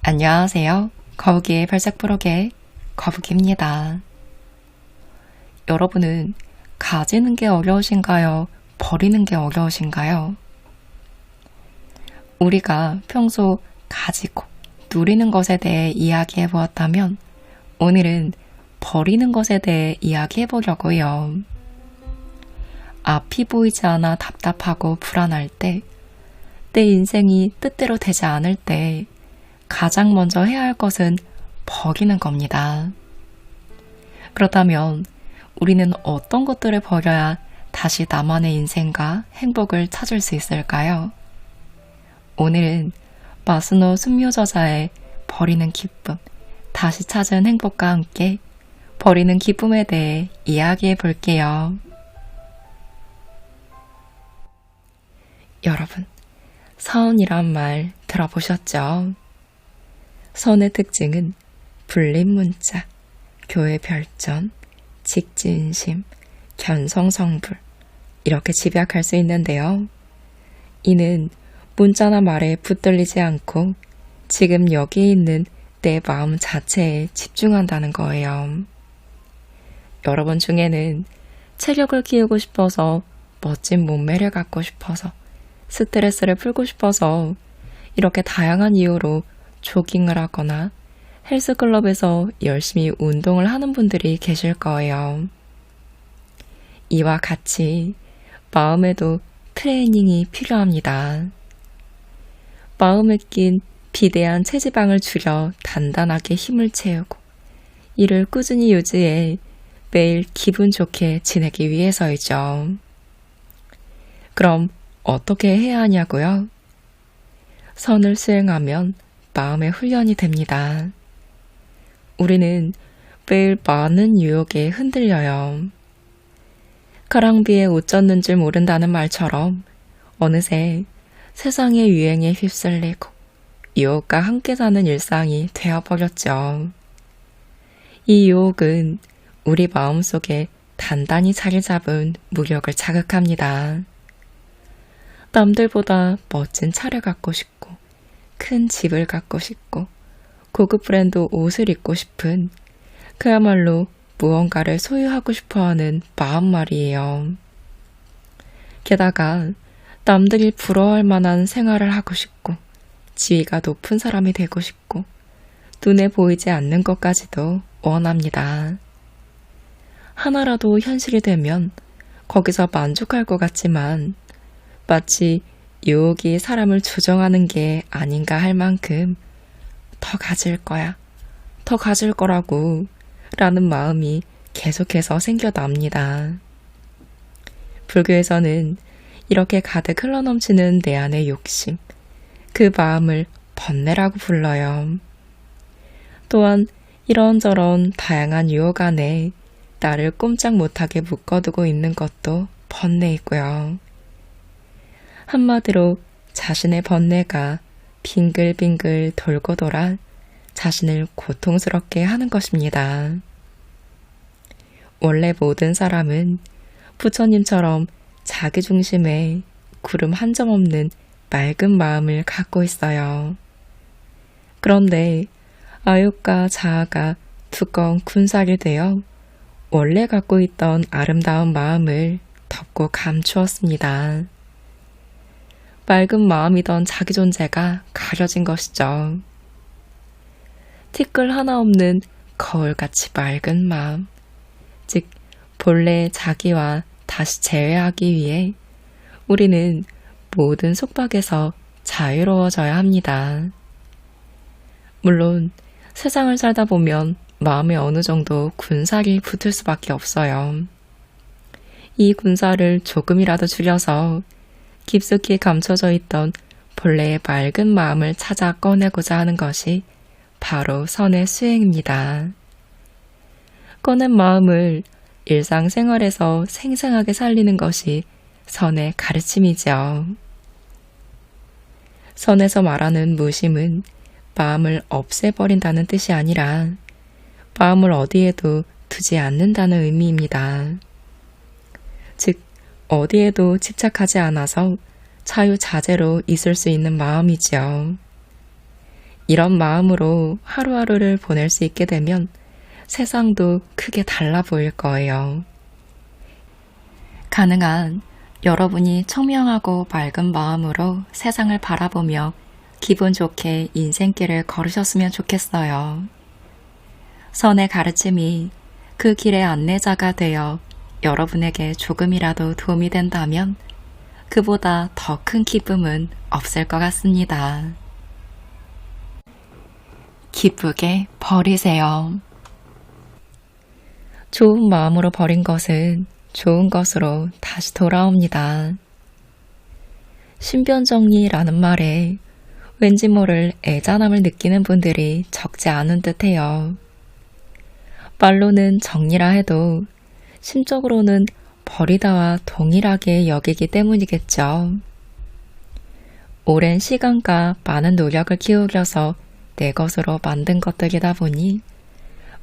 안녕하세요. 거북이의 발색부록의 거북입니다. 여러분은 가지는 게 어려우신가요? 버리는 게 어려우신가요? 우리가 평소 가지고 누리는 것에 대해 이야기해 보았다면 오늘은 버리는 것에 대해 이야기해 보려고요. 앞이 보이지 않아 답답하고 불안할 때, 내 인생이 뜻대로 되지 않을 때 가장 먼저 해야 할 것은 버리는 겁니다. 그렇다면 우리는 어떤 것들을 버려야 다시 나만의 인생과 행복을 찾을 수 있을까요? 오늘은 마스노 숙묘 저자의 버리는 기쁨, 다시 찾은 행복과 함께 버리는 기쁨에 대해 이야기해 볼게요. 여러분, 서운이란 말 들어보셨죠? 선의 특징은 불림문자, 교회 별전, 직진심, 견성성불 이렇게 집약할 수 있는데요. 이는 문자나 말에 붙들리지 않고 지금 여기에 있는 내 마음 자체에 집중한다는 거예요. 여러분 중에는 체력을 키우고 싶어서, 멋진 몸매를 갖고 싶어서, 스트레스를 풀고 싶어서 이렇게 다양한 이유로 조깅을 하거나 헬스클럽에서 열심히 운동을 하는 분들이 계실 거예요. 이와 같이 마음에도 트레이닝이 필요합니다. 마음에 낀 비대한 체지방을 줄여 단단하게 힘을 채우고 이를 꾸준히 유지해 매일 기분 좋게 지내기 위해서이죠. 그럼 어떻게 해야 하냐고요? 선을 수행하면 마음의 훈련이 됩니다. 우리는 매일 많은 유혹에 흔들려요. 가랑비에 옷 젖는 줄 모른다는 말처럼 어느새 세상의 유행에 휩쓸리고 유혹과 함께 사는 일상이 되어버렸죠. 이 유혹은 우리 마음속에 단단히 자리 잡은 무력을 자극합니다. 남들보다 멋진 차를 갖고 싶고, 큰 집을 갖고 싶고, 고급 브랜드 옷을 입고 싶은, 그야말로 무언가를 소유하고 싶어하는 마음 말이에요. 게다가 남들이 부러워할 만한 생활을 하고 싶고, 지위가 높은 사람이 되고 싶고, 눈에 보이지 않는 것까지도 원합니다. 하나라도 현실이 되면 거기서 만족할 것 같지만 마치 유혹이 사람을 조정하는 게 아닌가 할 만큼 더 가질 거야, 더 가질 거라고 라는 마음이 계속해서 생겨납니다. 불교에서는 이렇게 가득 흘러넘치는 내 안의 욕심, 그 마음을 번뇌라고 불러요. 또한 이런저런 다양한 유혹 안에 나를 꼼짝 못하게 묶어두고 있는 것도 번뇌이고요. 한마디로 자신의 번뇌가 빙글빙글 돌고 돌아 자신을 고통스럽게 하는 것입니다. 원래 모든 사람은 부처님처럼 자기 중심에 구름 한 점 없는 맑은 마음을 갖고 있어요. 그런데 아욕과 자아가 두꺼운 군살이 되어 원래 갖고 있던 아름다운 마음을 덮고 감추었습니다. 맑은 마음이던 자기 존재가 가려진 것이죠. 티끌 하나 없는 거울같이 맑은 마음, 즉 본래의 자기와 다시 재회하기 위해 우리는 모든 속박에서 자유로워져야 합니다. 물론 세상을 살다 보면 마음에 어느 정도 군살이 붙을 수밖에 없어요. 이 군살을 조금이라도 줄여서 깊숙이 감춰져 있던 본래의 맑은 마음을 찾아 꺼내고자 하는 것이 바로 선의 수행입니다. 꺼낸 마음을 일상생활에서 생생하게 살리는 것이 선의 가르침이죠. 선에서 말하는 무심은 마음을 없애버린다는 뜻이 아니라 마음을 어디에도 두지 않는다는 의미입니다. 즉, 어디에도 집착하지 않아서 자유자재로 있을 수 있는 마음이지요. 이런 마음으로 하루하루를 보낼 수 있게 되면 세상도 크게 달라 보일 거예요. 가능한 여러분이 청명하고 맑은 마음으로 세상을 바라보며 기분 좋게 인생길을 걸으셨으면 좋겠어요. 선의 가르침이 그 길의 안내자가 되어 여러분에게 조금이라도 도움이 된다면 그보다 더 큰 기쁨은 없을 것 같습니다. 기쁘게 버리세요. 좋은 마음으로 버린 것은 좋은 것으로 다시 돌아옵니다. 신변정리라는 말에 왠지 모를 애잔함을 느끼는 분들이 적지 않은 듯해요. 말로는 정리라 해도 심적으로는 버리다와 동일하게 여기기 때문이겠죠. 오랜 시간과 많은 노력을 기울여서 내 것으로 만든 것들이다 보니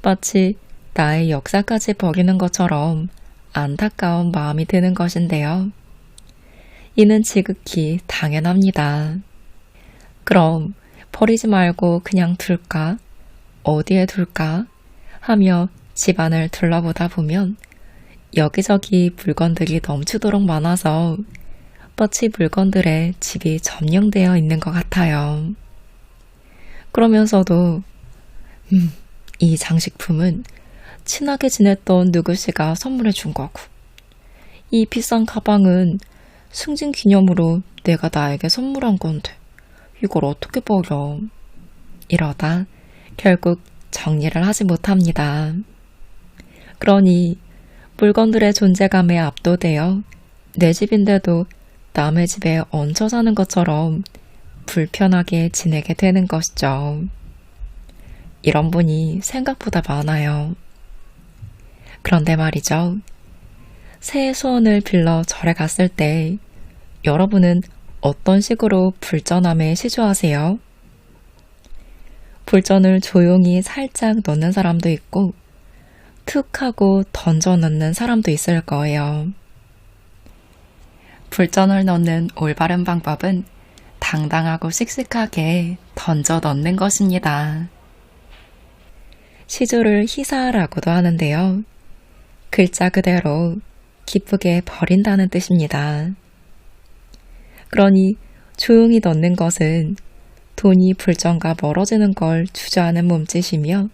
마치 나의 역사까지 버리는 것처럼 안타까운 마음이 드는 것인데요. 이는 지극히 당연합니다. 그럼 버리지 말고 그냥 둘까? 어디에 둘까? 하며 집안을 둘러보다 보면 여기저기 물건들이 넘치도록 많아서 마치 물건들에 집이 점령되어 있는 것 같아요. 그러면서도 이 장식품은 친하게 지냈던 누구씨가 선물해 준 거고, 이 비싼 가방은 승진 기념으로 내가 나에게 선물한 건데 이걸 어떻게 버려? 이러다 결국 정리를 하지 못합니다. 그러니 물건들의 존재감에 압도되어 내 집인데도 남의 집에 얹혀 사는 것처럼 불편하게 지내게 되는 것이죠. 이런 분이 생각보다 많아요. 그런데 말이죠. 새해 소원을 빌러 절에 갔을 때 여러분은 어떤 식으로 불전함에 시주하세요? 불전을 조용히 살짝 넣는 사람도 있고 툭 하고 던져 넣는 사람도 있을 거예요. 불전을 넣는 올바른 방법은 당당하고 씩씩하게 던져 넣는 것입니다. 시주를 희사라고도 하는데요. 글자 그대로 기쁘게 버린다는 뜻입니다. 그러니 조용히 넣는 것은 돈이 불전과 멀어지는 걸 주저하는 몸짓이며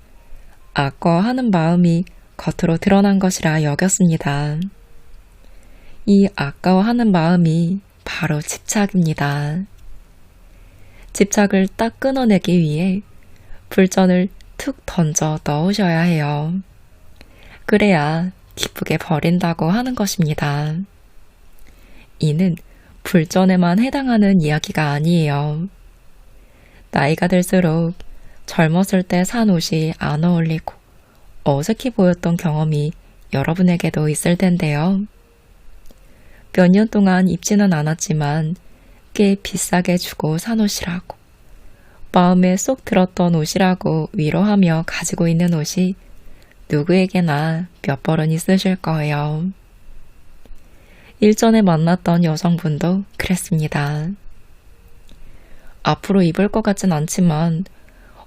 아까워하는 마음이 겉으로 드러난 것이라 여겼습니다. 이 아까워하는 마음이 바로 집착입니다. 집착을 딱 끊어내기 위해 불전을 툭 던져 넣으셔야 해요. 그래야 기쁘게 버린다고 하는 것입니다. 이는 불전에만 해당하는 이야기가 아니에요. 나이가 들수록 젊었을 때 산 옷이 안 어울리고 어색해 보였던 경험이 여러분에게도 있을 텐데요. 몇 년 동안 입지는 않았지만 꽤 비싸게 주고 산 옷이라고, 마음에 쏙 들었던 옷이라고 위로하며 가지고 있는 옷이 누구에게나 몇 벌은 있으실 거예요. 일전에 만났던 여성분도 그랬습니다. 앞으로 입을 것 같진 않지만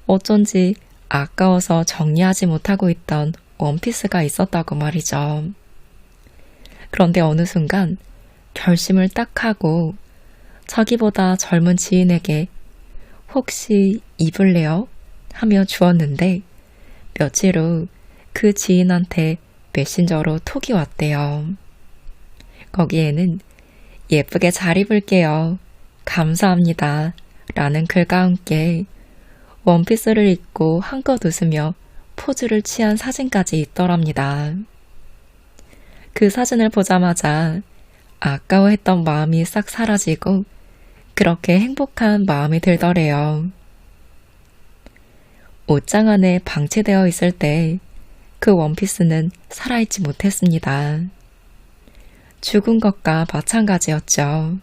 어쩐지 아까워서 정리하지 못하고 있던 원피스가 있었다고 말이죠. 그런데 어느 순간 결심을 딱 하고 자기보다 젊은 지인에게 혹시 입을래요? 하며 주었는데 며칠 후 그 지인한테 메신저로 톡이 왔대요. 거기에는 예쁘게 잘 입을게요. 감사합니다. 라는 글과 함께 원피스를 입고 한껏 웃으며 포즈를 취한 사진까지 있더랍니다. 그 사진을 보자마자 아까워했던 마음이 싹 사라지고 그렇게 행복한 마음이 들더래요. 옷장 안에 방치되어 있을 때 그 원피스는 살아있지 못했습니다. 죽은 것과 마찬가지였죠.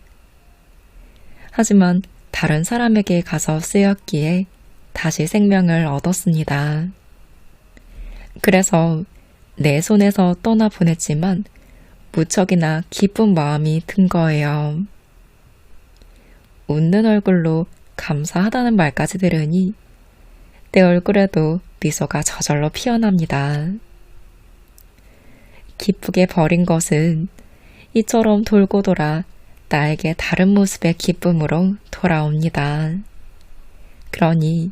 하지만 다른 사람에게 가서 쓰였기에 다시 생명을 얻었습니다. 그래서 내 손에서 떠나보냈지만 무척이나 기쁜 마음이 든 거예요. 웃는 얼굴로 감사하다는 말까지 들으니 내 얼굴에도 미소가 저절로 피어납니다. 기쁘게 버린 것은 이처럼 돌고 돌아 나에게 다른 모습의 기쁨으로 돌아옵니다. 그러니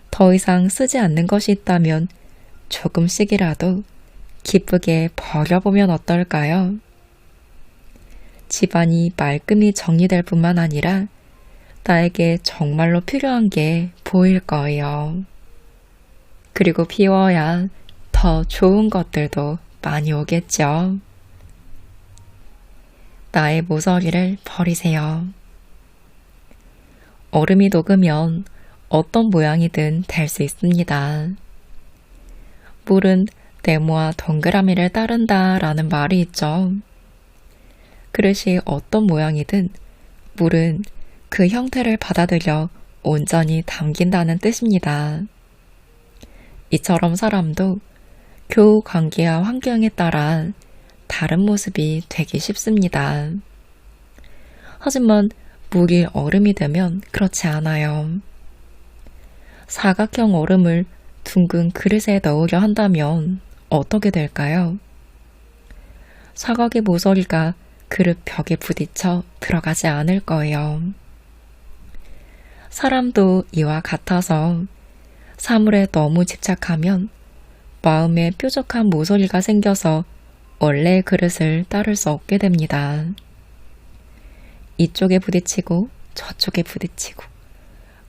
더 이상 쓰지 않는 것이 있다면 조금씩이라도 기쁘게 버려보면 어떨까요? 집안이 말끔히 정리될 뿐만 아니라 나에게 정말로 필요한 게 보일 거예요. 그리고 비워야 더 좋은 것들도 많이 오겠죠. 나의 모서리를 버리세요. 얼음이 녹으면 어떤 모양이든 될 수 있습니다. 물은 네모와 동그라미를 따른다 라는 말이 있죠. 그릇이 어떤 모양이든 물은 그 형태를 받아들여 온전히 담긴다는 뜻입니다. 이처럼 사람도 교우 관계와 환경에 따라 다른 모습이 되기 쉽습니다. 하지만 물이 얼음이 되면 그렇지 않아요. 사각형 얼음을 둥근 그릇에 넣으려 한다면 어떻게 될까요? 사각의 모서리가 그릇 벽에 부딪혀 들어가지 않을 거예요. 사람도 이와 같아서 사물에 너무 집착하면 마음에 뾰족한 모서리가 생겨서 원래의 그릇을 따를 수 없게 됩니다. 이쪽에 부딪히고 저쪽에 부딪히고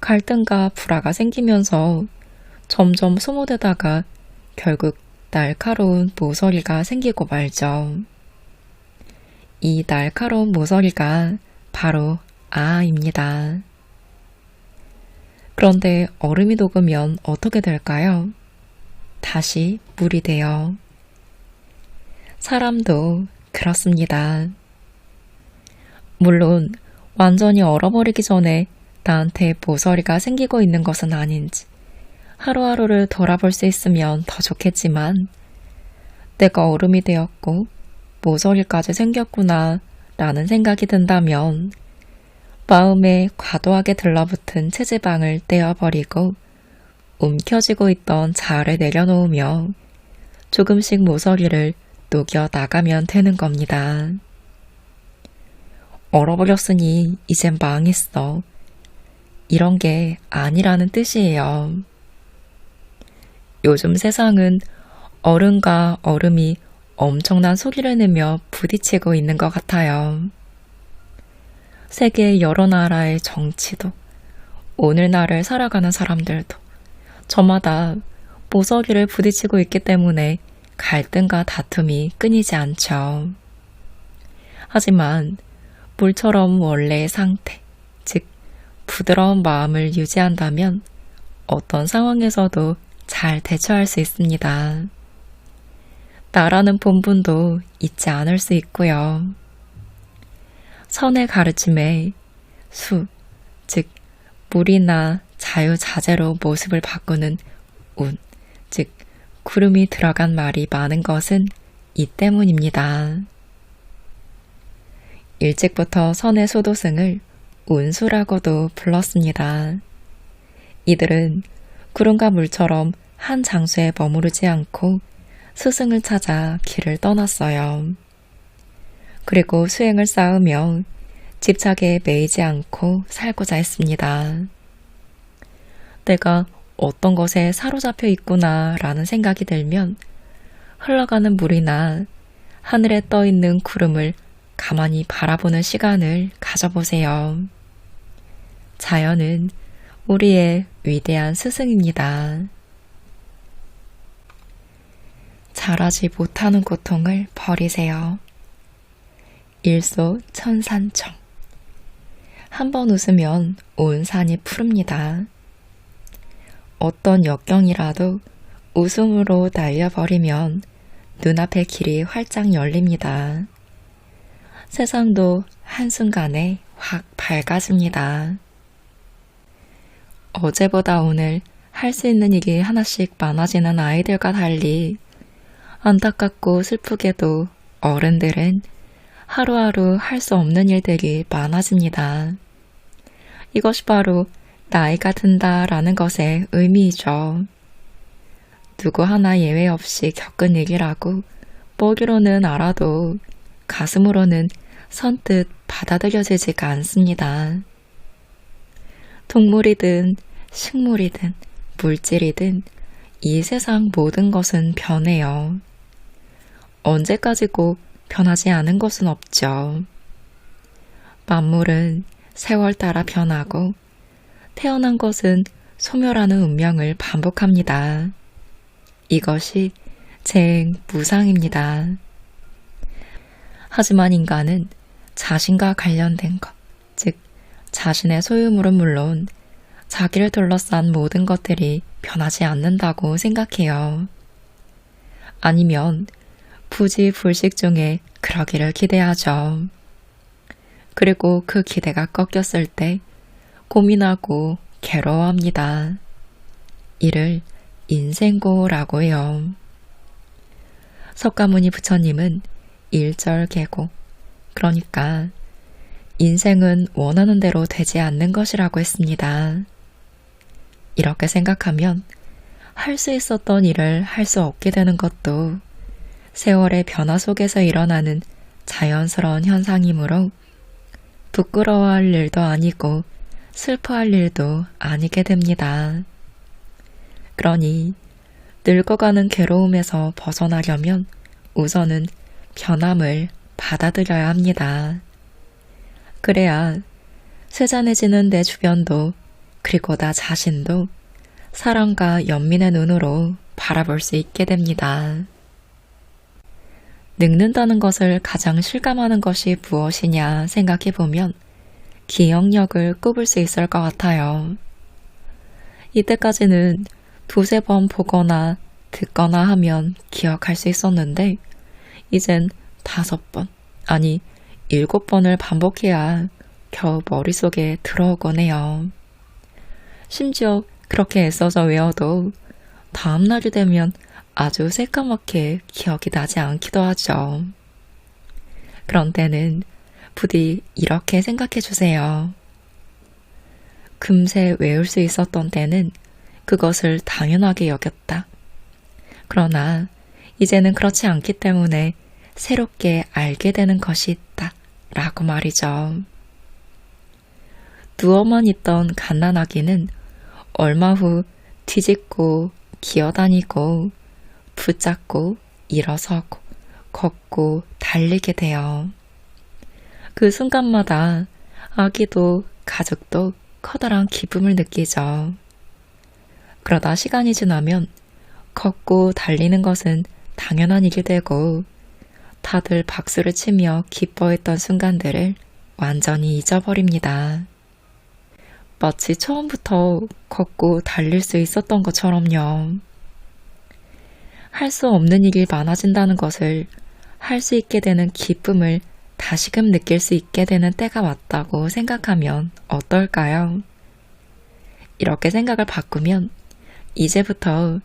갈등과 불화가 생기면서 점점 소모되다가 결국 날카로운 모서리가 생기고 말죠. 이 날카로운 모서리가 바로 아입니다. 그런데 얼음이 녹으면 어떻게 될까요? 다시 물이 돼요. 사람도 그렇습니다. 물론 완전히 얼어버리기 전에 나한테 모서리가 생기고 있는 것은 아닌지 하루하루를 돌아볼 수 있으면 더 좋겠지만 내가 얼음이 되었고 모서리까지 생겼구나 라는 생각이 든다면 마음에 과도하게 들러붙은 체지방을 떼어버리고 움켜쥐고 있던 자아를 내려놓으며 조금씩 모서리를 녹여 나가면 되는 겁니다. 얼어버렸으니 이젠 망했어. 이런 게 아니라는 뜻이에요. 요즘 세상은 얼음과 얼음이 엄청난 소리를 내며 부딪히고 있는 것 같아요. 세계 여러 나라의 정치도, 오늘날을 살아가는 사람들도 저마다 모서리를 부딪히고 있기 때문에 갈등과 다툼이 끊이지 않죠. 하지만 물처럼 원래의 상태, 즉 부드러운 마음을 유지한다면 어떤 상황에서도 잘 대처할 수 있습니다. 나라는 본분도 잊지 않을 수 있고요. 선의 가르침에 수, 즉 물이나 자유자재로 모습을 바꾸는 운, 즉 구름이 들어간 말이 많은 것은 이 때문입니다. 일찍부터 선의 소도승을 운수라고도 불렀습니다. 이들은 구름과 물처럼 한 장소에 머무르지 않고 스승을 찾아 길을 떠났어요. 그리고 수행을 쌓으며 집착에 매이지 않고 살고자 했습니다. 내가 어떤 것에 사로잡혀 있구나 라는 생각이 들면 흘러가는 물이나 하늘에 떠 있는 구름을 가만히 바라보는 시간을 가져보세요. 자연은 우리의 위대한 스승입니다. 잘하지 못하는 고통을 버리세요. 일소천산청. 한번 웃으면 온 산이 푸릅니다. 어떤 역경이라도 웃음으로 날려버리면 눈앞의 길이 활짝 열립니다. 세상도 한순간에 확 밝아집니다. 어제보다 오늘 할 수 있는 일이 하나씩 많아지는 아이들과 달리 안타깝고 슬프게도 어른들은 하루하루 할 수 없는 일들이 많아집니다. 이것이 바로 나이가 든다라는 것의 의미이죠. 누구 하나 예외 없이 겪은 얘기라고 보기로는 알아도 가슴으로는 선뜻 받아들여지지가 않습니다. 동물이든 식물이든 물질이든 이 세상 모든 것은 변해요. 언제까지고 변하지 않은 것은 없죠. 만물은 세월 따라 변하고 태어난 것은 소멸하는 운명을 반복합니다. 이것이 무상입니다. 하지만 인간은 자신과 관련된 것, 즉 자신의 소유물은 물론 자기를 둘러싼 모든 것들이 변하지 않는다고 생각해요. 아니면 부지불식 중에 그러기를 기대하죠. 그리고 그 기대가 꺾였을 때 고민하고 괴로워합니다. 이를 인생고라고 해요. 석가모니 부처님은 일절계고, 그러니까 인생은 원하는 대로 되지 않는 것이라고 했습니다. 이렇게 생각하면 할 수 있었던 일을 할 수 없게 되는 것도 세월의 변화 속에서 일어나는 자연스러운 현상이므로 부끄러워할 일도 아니고 슬퍼할 일도 아니게 됩니다. 그러니 늙어가는 괴로움에서 벗어나려면 우선은 변함을 받아들여야 합니다. 그래야 세잔해지는 내 주변도 그리고 나 자신도 사랑과 연민의 눈으로 바라볼 수 있게 됩니다. 늙는다는 것을 가장 실감하는 것이 무엇이냐 생각해보면 기억력을 꼽을 수 있을 것 같아요. 이때까지는 두세 번 보거나 듣거나 하면 기억할 수 있었는데 이젠 5번, 아니 7번을 반복해야 겨우 머릿속에 들어오곤 해요. 심지어 그렇게 애써서 외워도 다음날이 되면 아주 새까맣게 기억이 나지 않기도 하죠. 그런 때는 부디 이렇게 생각해 주세요. 금세 외울 수 있었던 때는 그것을 당연하게 여겼다. 그러나 이제는 그렇지 않기 때문에 새롭게 알게 되는 것이 있다. 라고 말이죠. 누워만 있던 갓난아기는 얼마 후 뒤집고 기어다니고 붙잡고 일어서고 걷고 달리게 돼요. 그 순간마다 아기도 가족도 커다란 기쁨을 느끼죠. 그러다 시간이 지나면 걷고 달리는 것은 당연한 일이 되고 다들 박수를 치며 기뻐했던 순간들을 완전히 잊어버립니다. 마치 처음부터 걷고 달릴 수 있었던 것처럼요. 할 수 없는 일이 많아진다는 것을 할 수 있게 되는 기쁨을 다시금 느낄 수 있게 되는 때가 왔다고 생각하면 어떨까요? 이렇게 생각을 바꾸면 이제부터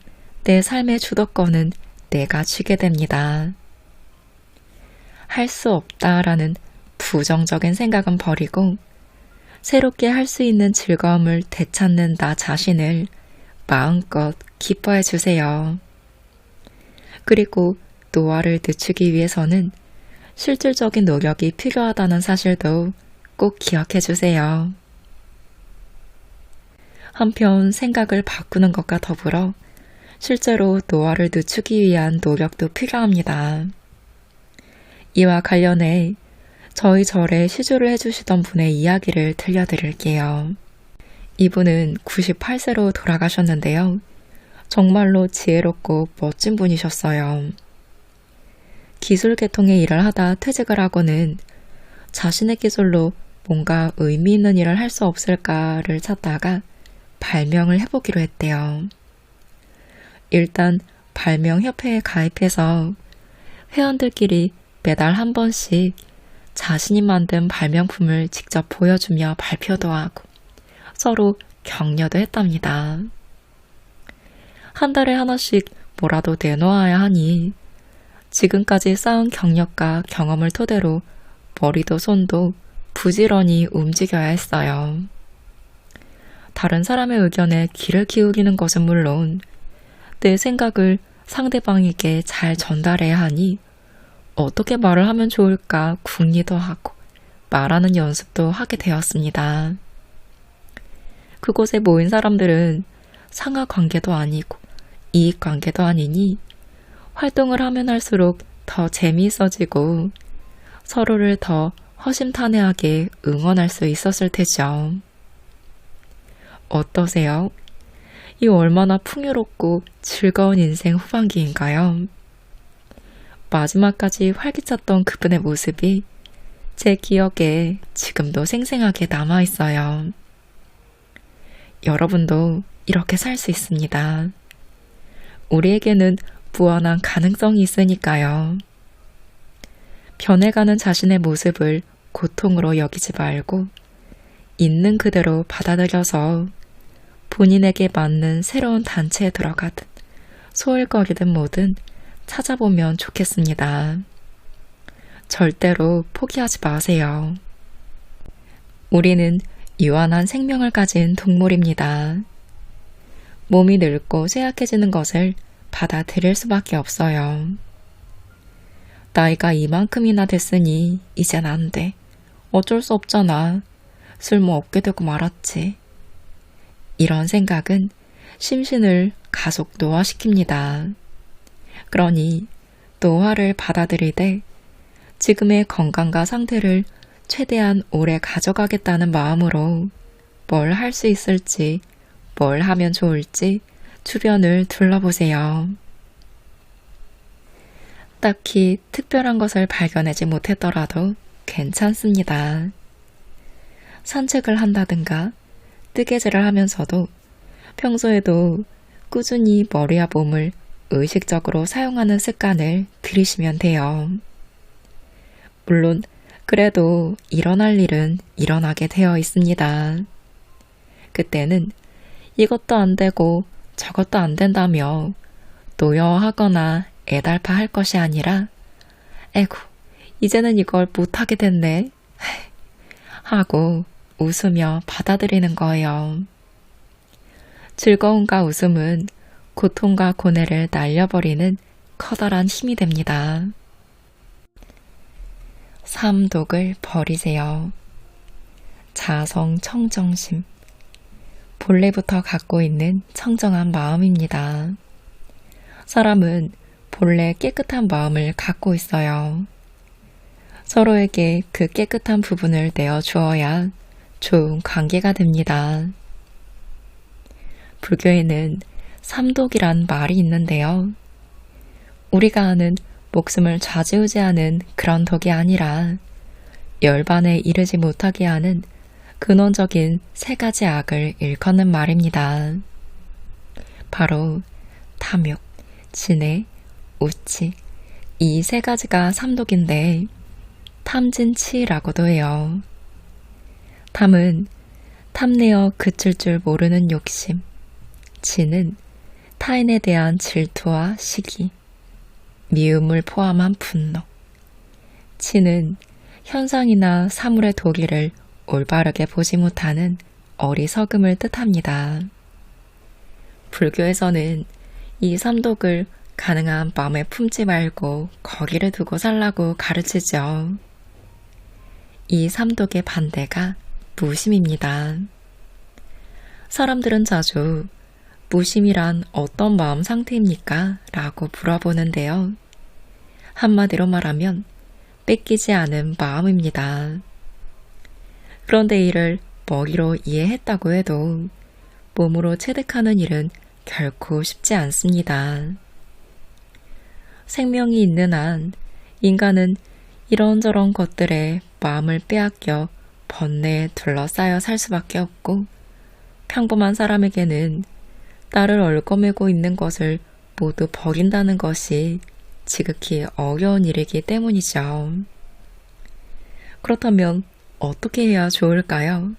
내 삶의 주도권은 내가 쥐게 됩니다. 할 수 없다라는 부정적인 생각은 버리고 새롭게 할 수 있는 즐거움을 되찾는 나 자신을 마음껏 기뻐해 주세요. 그리고 노화를 늦추기 위해서는 실질적인 노력이 필요하다는 사실도 꼭 기억해 주세요. 한편 생각을 바꾸는 것과 더불어 실제로 노화를 늦추기 위한 노력도 필요합니다. 이와 관련해 저희 절에 시주를 해주시던 분의 이야기를 들려드릴게요. 이분은 98세로 돌아가셨는데요. 정말로 지혜롭고 멋진 분이셨어요. 기술 계통의 일을 하다 퇴직을 하고는 자신의 기술로 뭔가 의미 있는 일을 할 수 없을까를 찾다가 발명을 해보기로 했대요. 일단 발명협회에 가입해서 회원들끼리 매달 한 번씩 자신이 만든 발명품을 직접 보여주며 발표도 하고 서로 격려도 했답니다. 한 달에 하나씩 뭐라도 내놓아야 하니 지금까지 쌓은 경력과 경험을 토대로 머리도 손도 부지런히 움직여야 했어요. 다른 사람의 의견에 귀를 기울이는 것은 물론 내 생각을 상대방에게 잘 전달해야 하니 어떻게 말을 하면 좋을까 궁리도 하고 말하는 연습도 하게 되었습니다. 그곳에 모인 사람들은 상하 관계도 아니고 이익 관계도 아니니 활동을 하면 할수록 더 재미있어지고 서로를 더 허심탄회하게 응원할 수 있었을 테죠. 어떠세요? 이 얼마나 풍요롭고 즐거운 인생 후반기인가요? 마지막까지 활기찼던 그분의 모습이 제 기억에 지금도 생생하게 남아있어요. 여러분도 이렇게 살 수 있습니다. 우리에게는 무한한 가능성이 있으니까요. 변해가는 자신의 모습을 고통으로 여기지 말고 있는 그대로 받아들여서 본인에게 맞는 새로운 단체에 들어가든 소일거리든 뭐든 찾아보면 좋겠습니다. 절대로 포기하지 마세요. 우리는 유한한 생명을 가진 동물입니다. 몸이 늙고 쇠약해지는 것을 받아들일 수밖에 없어요. 나이가 이만큼이나 됐으니 이젠 안 돼. 어쩔 수 없잖아. 쓸모 없게 되고 말았지. 이런 생각은 심신을 가속 노화시킵니다. 그러니 노화를 받아들이되 지금의 건강과 상태를 최대한 오래 가져가겠다는 마음으로 뭘 할 수 있을지, 뭘 하면 좋을지 주변을 둘러보세요. 딱히 특별한 것을 발견하지 못했더라도 괜찮습니다. 산책을 한다든가 뜨개질을 하면서도 평소에도 꾸준히 머리와 몸을 의식적으로 사용하는 습관을 들이시면 돼요. 물론 그래도 일어날 일은 일어나게 되어 있습니다. 그때는 이것도 안 되고 저것도 안 된다며 노여워하거나 애달파할 것이 아니라 에구, 이제는 이걸 못하게 됐네 하고 웃으며 받아들이는 거예요. 즐거움과 웃음은 고통과 고뇌를 날려버리는 커다란 힘이 됩니다. 삼독을 버리세요. 자성 청정심. 본래부터 갖고 있는 청정한 마음입니다. 사람은 본래 깨끗한 마음을 갖고 있어요. 서로에게 그 깨끗한 부분을 내어주어야 좋은 관계가 됩니다. 불교에는 삼독이란 말이 있는데요. 우리가 아는 목숨을 좌지우지하는 그런 독이 아니라 열반에 이르지 못하게 하는 근원적인 세 가지 악을 일컫는 말입니다. 바로 탐욕, 진해, 우치, 이 세 가지가 삼독인데 탐진치라고도 해요. 탐은 탐내어 그칠 줄 모르는 욕심, 진은 타인에 대한 질투와 시기, 미움을 포함한 분노, 치는 현상이나 사물의 도리를 올바르게 보지 못하는 어리석음을 뜻합니다. 불교에서는 이 삼독을 가능한 마음에 품지 말고 거리를 두고 살라고 가르치죠. 이 삼독의 반대가 무심입니다. 사람들은 자주 무심이란 어떤 마음 상태입니까? 라고 물어보는데요. 한마디로 말하면 뺏기지 않은 마음입니다. 그런데 이를 머리로 이해했다고 해도 몸으로 체득하는 일은 결코 쉽지 않습니다. 생명이 있는 한 인간은 이런저런 것들에 마음을 빼앗겨 번뇌에 둘러싸여 살 수밖에 없고 평범한 사람에게는 나를 얽어매고 있는 것을 모두 버린다는 것이 지극히 어려운 일이기 때문이죠. 그렇다면 어떻게 해야 좋을까요?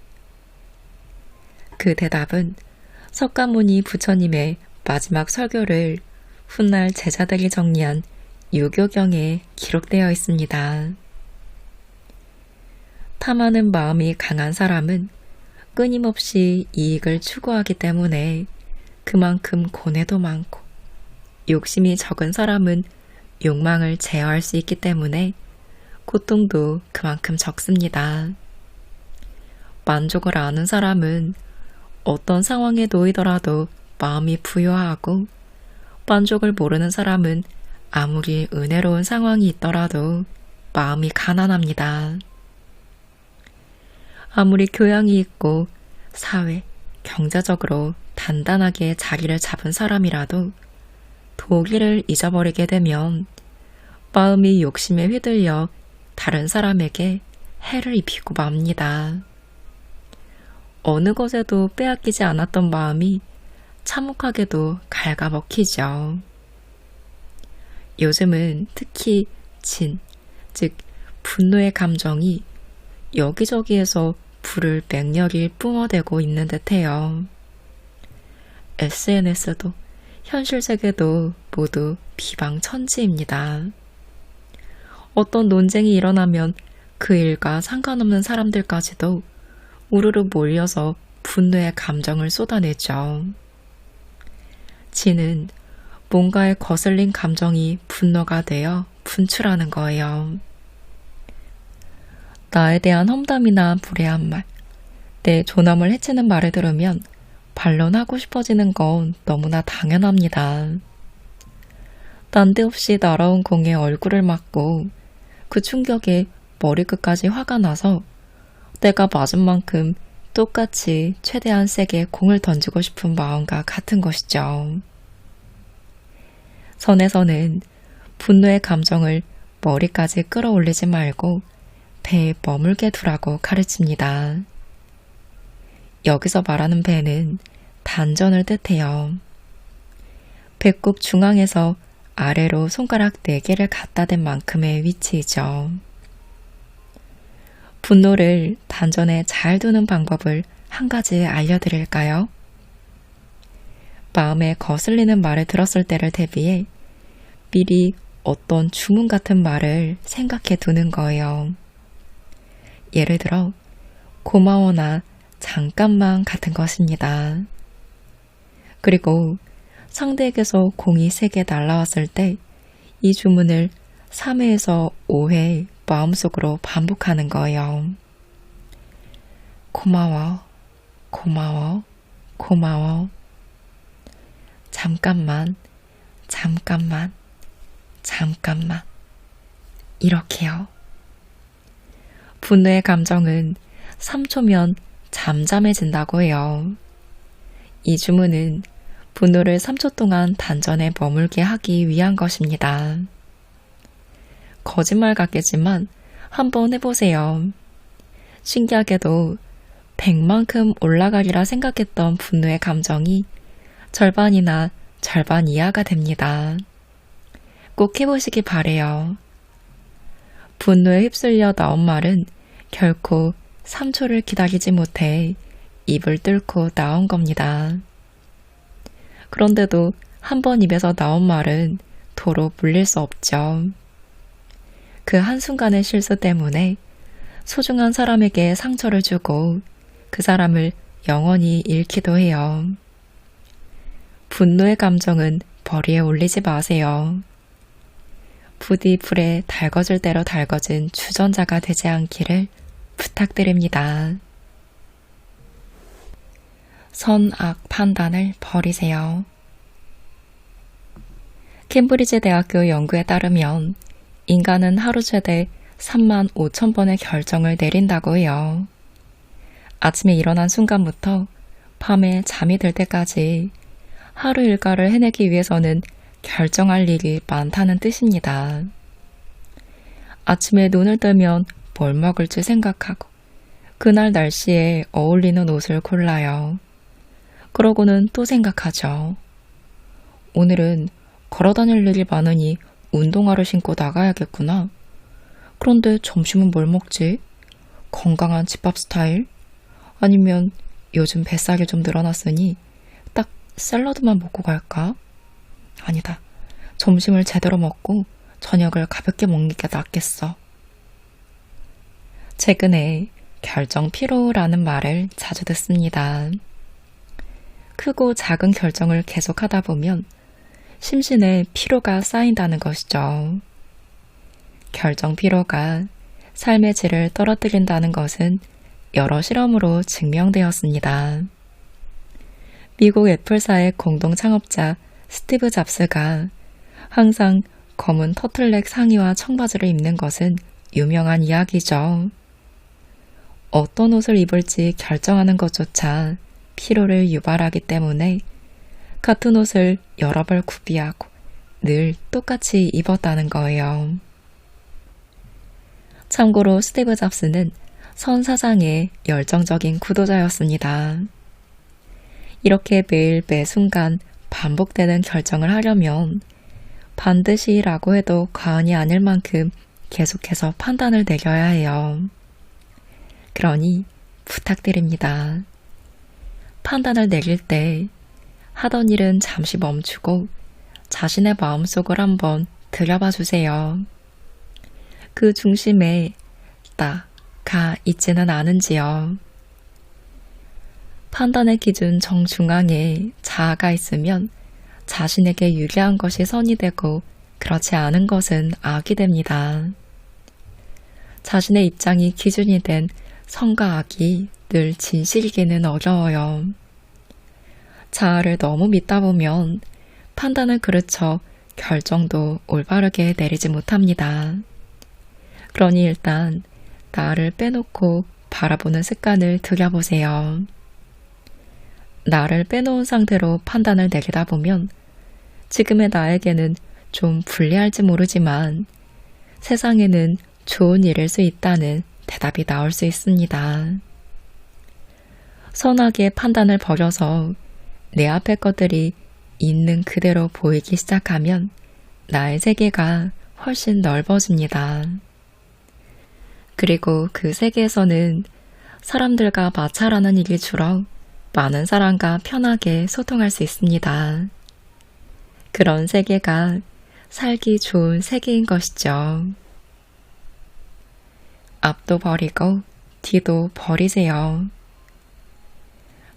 그 대답은 석가모니 부처님의 마지막 설교를 훗날 제자들이 정리한 유교경에 기록되어 있습니다. 탐하는 마음이 강한 사람은 끊임없이 이익을 추구하기 때문에 그만큼 고뇌도 많고, 욕심이 적은 사람은 욕망을 제어할 수 있기 때문에 고통도 그만큼 적습니다. 만족을 아는 사람은 어떤 상황에 놓이더라도 마음이 부유하고, 만족을 모르는 사람은 아무리 은혜로운 상황이 있더라도 마음이 가난합니다. 아무리 교양이 있고 사회, 경제적으로 단단하게 자리를 잡은 사람이라도 도리를 잊어버리게 되면 마음이 욕심에 휘둘려 다른 사람에게 해를 입히고 맙니다. 어느 것에도 빼앗기지 않았던 마음이 참혹하게도 갉아먹히죠. 요즘은 특히 진, 즉 분노의 감정이 여기저기에서 불을 맹렬히 뿜어대고 있는 듯해요. SNS도 현실 세계도 모두 비방천지입니다. 어떤 논쟁이 일어나면 그 일과 상관없는 사람들까지도 우르르 몰려서 분노의 감정을 쏟아내죠. 진은 뭔가에 거슬린 감정이 분노가 되어 분출하는 거예요. 나에 대한 험담이나 무례한 말, 내 존엄을 해치는 말을 들으면 반론하고 싶어지는 건 너무나 당연합니다. 난데없이 날아온 공에 얼굴을 맞고 그 충격에 머리끝까지 화가 나서 내가 맞은 만큼 똑같이 최대한 세게 공을 던지고 싶은 마음과 같은 것이죠. 선에서는 분노의 감정을 머리까지 끌어올리지 말고 배에 머물게 두라고 가르칩니다. 여기서 말하는 배는 단전을 뜻해요. 배꼽 중앙에서 아래로 손가락 4개를 갖다 댄 만큼의 위치이죠. 분노를 단전에 잘 두는 방법을 한 가지 알려드릴까요? 마음에 거슬리는 말을 들었을 때를 대비해 미리 어떤 주문 같은 말을 생각해 두는 거예요. 예를 들어 고마워나 잠깐만 같은 것입니다. 그리고 상대에게서 공이 3개 날라왔을 때 이 주문을 3회에서 5회 마음속으로 반복하는 거예요. 고마워, 고마워, 고마워. 잠깐만, 잠깐만, 잠깐만. 이렇게요. 분노의 감정은 3초면 잠잠해진다고 해요. 이 주문은 분노를 3초 동안 단전에 머물게 하기 위한 것입니다. 거짓말 같겠지만 한번 해보세요. 신기하게도 100만큼 올라가리라 생각했던 분노의 감정이 절반이나 절반 이하가 됩니다. 꼭 해보시기 바래요. 분노에 휩쓸려 나온 말은 결코 3초를 기다리지 못해 입을 뚫고 나온 겁니다. 그런데도 한 번 입에서 나온 말은 도로 물릴 수 없죠. 그 한순간의 실수 때문에 소중한 사람에게 상처를 주고 그 사람을 영원히 잃기도 해요. 분노의 감정은 벌이에 올리지 마세요. 부디 불에 달궈질 대로 달궈진 주전자가 되지 않기를 부탁드립니다. 선악 판단을 버리세요. 캠브리지 대학교 연구에 따르면 인간은 하루 최대 35,000번의 결정을 내린다고 해요. 아침에 일어난 순간부터 밤에 잠이 들 때까지 하루 일과를 해내기 위해서는 결정할 일이 많다는 뜻입니다. 아침에 눈을 뜨면 뭘 먹을지 생각하고 그날 날씨에 어울리는 옷을 골라요. 그러고는 또 생각하죠. 오늘은 걸어다닐 일이 많으니 운동화를 신고 나가야겠구나. 그런데 점심은 뭘 먹지? 건강한 집밥 스타일? 아니면 요즘 뱃살이 좀 늘어났으니 딱 샐러드만 먹고 갈까? 아니다. 점심을 제대로 먹고 저녁을 가볍게 먹는 게 낫겠어. 최근에 결정 피로라는 말을 자주 듣습니다. 크고 작은 결정을 계속하다 보면 심신에 피로가 쌓인다는 것이죠. 결정 피로가 삶의 질을 떨어뜨린다는 것은 여러 실험으로 증명되었습니다. 미국 애플사의 공동 창업자 스티브 잡스가 항상 검은 터틀넥 상의와 청바지를 입는 것은 유명한 이야기죠. 어떤 옷을 입을지 결정하는 것조차 피로를 유발하기 때문에 같은 옷을 여러 벌 구비하고 늘 똑같이 입었다는 거예요. 참고로 스티브 잡스는 선 사장의 열정적인 구도자였습니다. 이렇게 매일 매 순간 반복되는 결정을 하려면 반드시라고 해도 과언이 아닐 만큼 계속해서 판단을 내려야 해요. 그러니 부탁드립니다. 판단을 내릴 때 하던 일은 잠시 멈추고 자신의 마음속을 한번 들여봐 주세요. 그 중심에 나가 있지는 않은지요. 판단의 기준 정중앙에 자아가 있으면 자신에게 유리한 것이 선이 되고 그렇지 않은 것은 악이 됩니다. 자신의 입장이 기준이 된 선과 악이 늘 진실이기는 어려워요. 자아를 너무 믿다 보면 판단을 그르쳐 결정도 올바르게 내리지 못합니다. 그러니 일단 나를 빼놓고 바라보는 습관을 들여보세요. 나를 빼놓은 상태로 판단을 내리다 보면 지금의 나에게는 좀 불리할지 모르지만 세상에는 좋은 일일 수 있다는 대답이 나올 수 있습니다. 선하게 판단을 버려서 내 앞의 것들이 있는 그대로 보이기 시작하면 나의 세계가 훨씬 넓어집니다. 그리고 그 세계에서는 사람들과 마찰하는 일이 줄어 많은 사람과 편하게 소통할 수 있습니다. 그런 세계가 살기 좋은 세계인 것이죠. 앞도 버리고 뒤도 버리세요.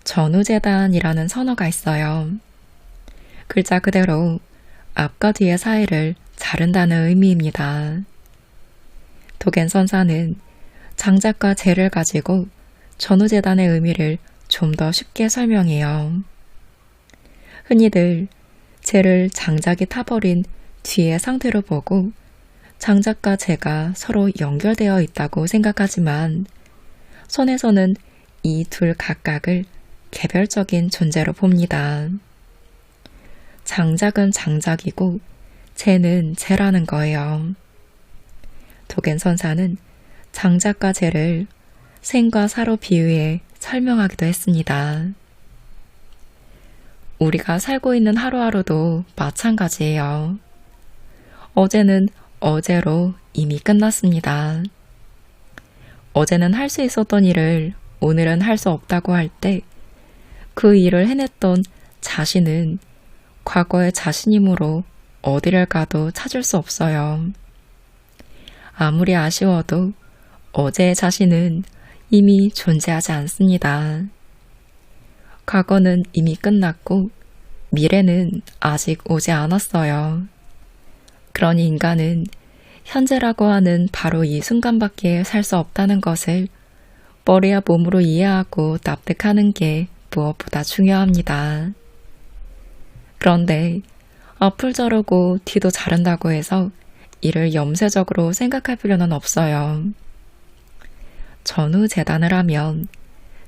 전우재단이라는 선어가 있어요. 글자 그대로 앞과 뒤의 사이를 자른다는 의미입니다. 도겐 선사는 장작과 재를 가지고 전우재단의 의미를 좀 더 쉽게 설명해요. 흔히들 재를 장작이 타버린 뒤의 상태로 보고 장작과 재가 서로 연결되어 있다고 생각하지만 선에서는 이 둘 각각을 개별적인 존재로 봅니다. 장작은 장작이고 재는 재라는 거예요. 도겐 선사는 장작과 재를 생과 사로 비유해 설명하기도 했습니다. 우리가 살고 있는 하루하루도 마찬가지예요. 어제는 어제로 이미 끝났습니다. 어제는 할 수 있었던 일을 오늘은 할 수 없다고 할 때 그 일을 해냈던 자신은 과거의 자신이므로 어디를 가도 찾을 수 없어요. 아무리 아쉬워도 어제의 자신은 이미 존재하지 않습니다. 과거는 이미 끝났고 미래는 아직 오지 않았어요. 그러니 인간은 현재라고 하는 바로 이 순간밖에 살 수 없다는 것을 머리와 몸으로 이해하고 납득하는 게 무엇보다 중요합니다. 그런데 앞을 자르고 뒤도 자른다고 해서 이를 염세적으로 생각할 필요는 없어요. 전우재단을 하면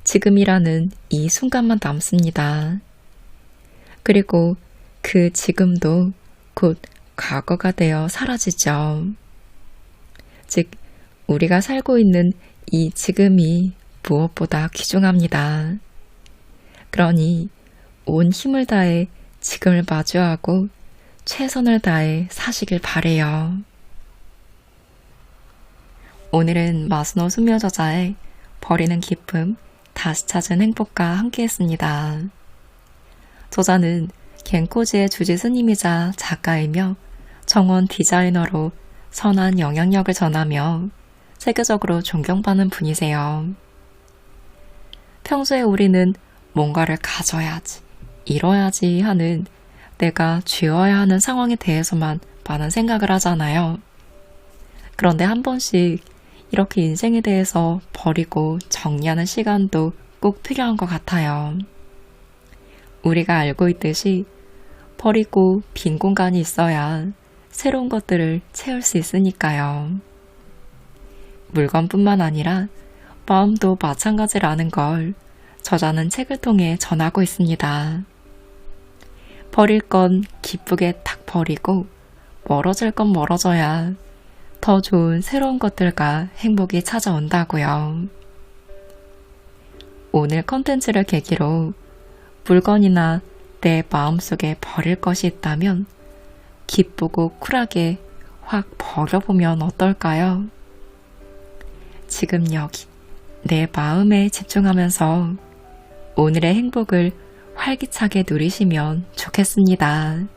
지금이라는 이 순간만 남습니다. 그리고 그 지금도 곧 과거가 되어 사라지죠. 즉, 우리가 살고 있는 이 지금이 무엇보다 귀중합니다. 그러니 온 힘을 다해 지금을 마주하고 최선을 다해 사시길 바래요. 오늘은 마스노 수며 저자의 버리는 기쁨, 다시 찾은 행복과 함께했습니다. 저자는 겐코지의 주지 스님이자 작가이며 정원 디자이너로 선한 영향력을 전하며 세계적으로 존경받는 분이세요. 평소에 우리는 뭔가를 가져야지, 이뤄야지 하는 내가 쥐어야 하는 상황에 대해서만 많은 생각을 하잖아요. 그런데 한 번씩 이렇게 인생에 대해서 버리고 정리하는 시간도 꼭 필요한 것 같아요. 우리가 알고 있듯이 버리고 빈 공간이 있어야 새로운 것들을 채울 수 있으니까요. 물건뿐만 아니라 마음도 마찬가지라는 걸 저자는 책을 통해 전하고 있습니다. 버릴 건 기쁘게 탁 버리고 멀어질 건 멀어져야 더 좋은 새로운 것들과 행복이 찾아온다고요. 오늘 컨텐츠를 계기로 물건이나 내 마음속에 버릴 것이 있다면 기쁘고 쿨하게 확 버려보면 어떨까요? 지금 여기 내 마음에 집중하면서 오늘의 행복을 활기차게 누리시면 좋겠습니다.